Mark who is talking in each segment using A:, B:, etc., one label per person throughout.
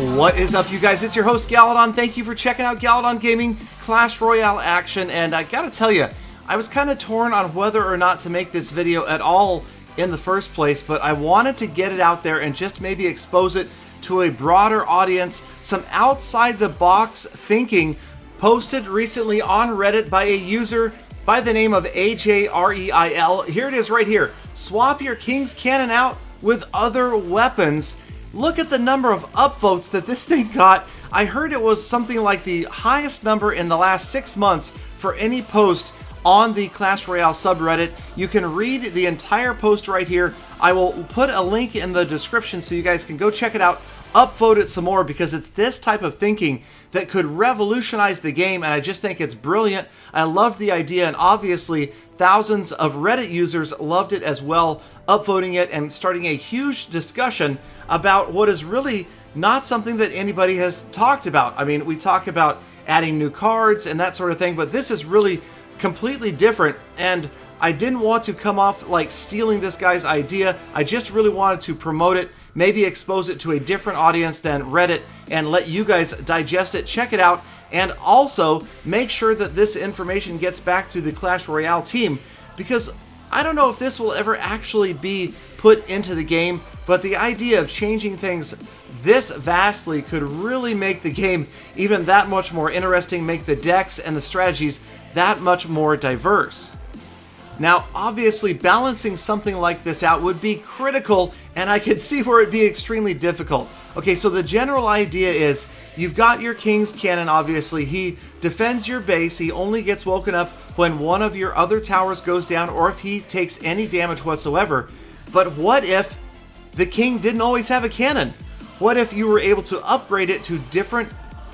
A: What is up, you guys? It's your host, Galadon. Thank you for checking out Galadon Gaming Clash Royale action. And I gotta tell you, I was kind of torn on whether or not to make this video at all in the first place, but I wanted to get it out there and just maybe expose it to a broader audience. Some outside-the-box thinking posted recently on Reddit by a user by the name of Ajreil. Here it is right here. Swap your King's Cannon out with other weapons. Look at the number of upvotes that this thing got. I heard it was something like the highest number in the last 6 months for any post on the Clash Royale subreddit. You can read the entire post right here. I will put a link in the description so you guys can go check it out, upvote it some more, because it's this type of thinking that could revolutionize the game, and I just think it's brilliant. I love the idea, and obviously thousands of Reddit users loved it as well, upvoting it and starting a huge discussion about what is really not something that anybody has talked about. I mean, we talk about adding new cards and that sort of thing, but this is really completely different, and I didn't want to come off like stealing this guy's idea. I just really wanted to promote it, maybe expose it to a different audience than Reddit, and let you guys digest it, check it out, and also make sure that this information gets back to the Clash Royale team, because I don't know if this will ever actually be put into the game, but the idea of changing things this vastly could really make the game even that much more interesting, make the decks and the strategies that much more diverse. Now, obviously, balancing something like this out would be critical, and I could see where it'd be extremely difficult. Okay, so the general idea is you've got your King's Cannon, obviously. He defends your base. He only gets woken up when one of your other towers goes down or if he takes any damage whatsoever. But what if the king didn't always have a cannon? What if you were able to upgrade it to different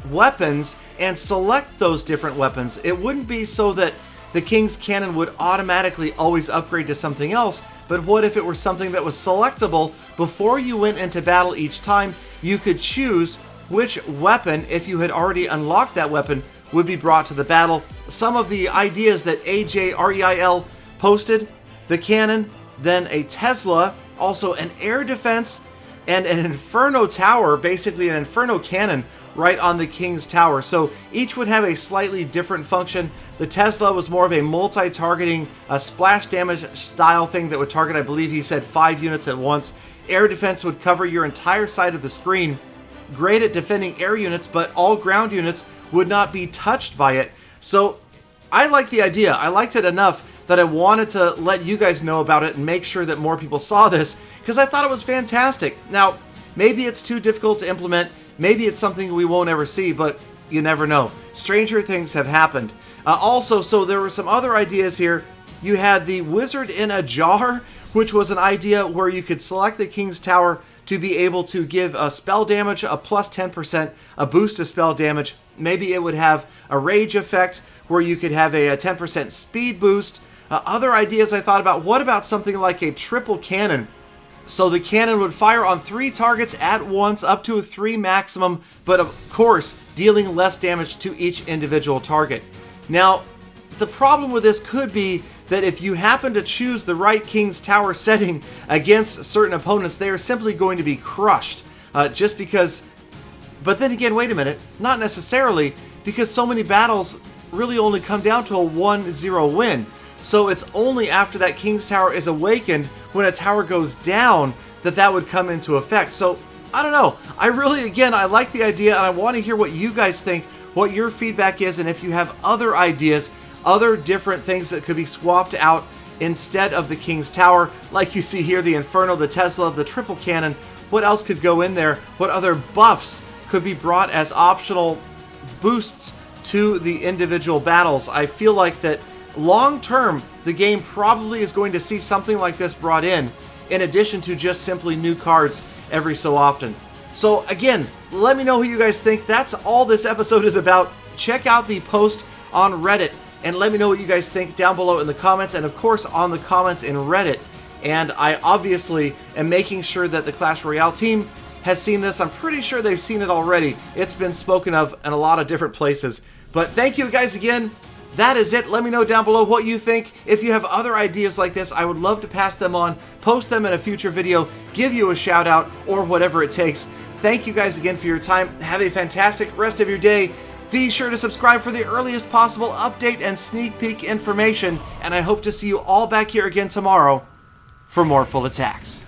A: weapons and select those different weapons? It wouldn't be so that the King's Cannon would automatically always upgrade to something else, but what if it were something that was selectable before you went into battle each time? You could choose which weapon, if you had already unlocked that weapon, would be brought to the battle. Some of the ideas that Ajreil posted: the cannon, then a Tesla, also an air defense, and an Inferno tower, basically an Inferno cannon right on the King's Tower. So each would have a slightly different function. The Tesla was more of a multi-targeting, splash damage style thing that would target, I believe he said, 5 units at once. Air defense would cover your entire side of the screen. Great at defending air units, but all ground units would not be touched by it. So I like the idea. I liked it enough that I wanted to let you guys know about it and make sure that more people saw this, because I thought it was fantastic. Now, maybe it's too difficult to implement, maybe it's something we won't ever see, but you never know. Stranger things have happened. Also, so there were some other ideas here. You had the Wizard in a Jar, which was an idea where you could select the King's Tower to be able to give a spell damage, a plus 10%, a boost to spell damage. Maybe it would have a rage effect where you could have a 10% speed boost. Other ideas I thought about: what about something like a triple cannon? So the cannon would fire on 3 targets at once, up to a 3 maximum, but of course dealing less damage to each individual target. Now, the problem with this could be that if you happen to choose the right King's Tower setting against certain opponents, they are simply going to be crushed. Just because... But then again, wait a minute, not necessarily, because so many battles really only come down to a 1-0 win. So it's only after that King's Tower is awakened, when a tower goes down, that that would come into effect. So, I don't know. I like the idea, and I want to hear what you guys think, what your feedback is, and if you have other ideas, other different things that could be swapped out instead of the King's Tower. Like you see here, the Inferno, the Tesla, the triple cannon. What else could go in there? What other buffs could be brought as optional boosts to the individual battles? I feel like that long term, the game probably is going to see something like this brought in addition to just simply new cards every so often. So again, let me know who you guys think. That's all this episode is about. Check out the post on Reddit and let me know what you guys think down below in the comments, and of course on the comments in Reddit. And I obviously am making sure that the Clash Royale team has seen this. I'm pretty sure they've seen it already. It's been spoken of in a lot of different places. But thank you guys again. That is it. Let me know down below what you think. If you have other ideas like this, I would love to pass them on, post them in a future video, give you a shout out, or whatever it takes. Thank you guys again for your time. Have a fantastic rest of your day. Be sure to subscribe for the earliest possible update and sneak peek information, and I hope to see you all back here again tomorrow for more Full Attacks.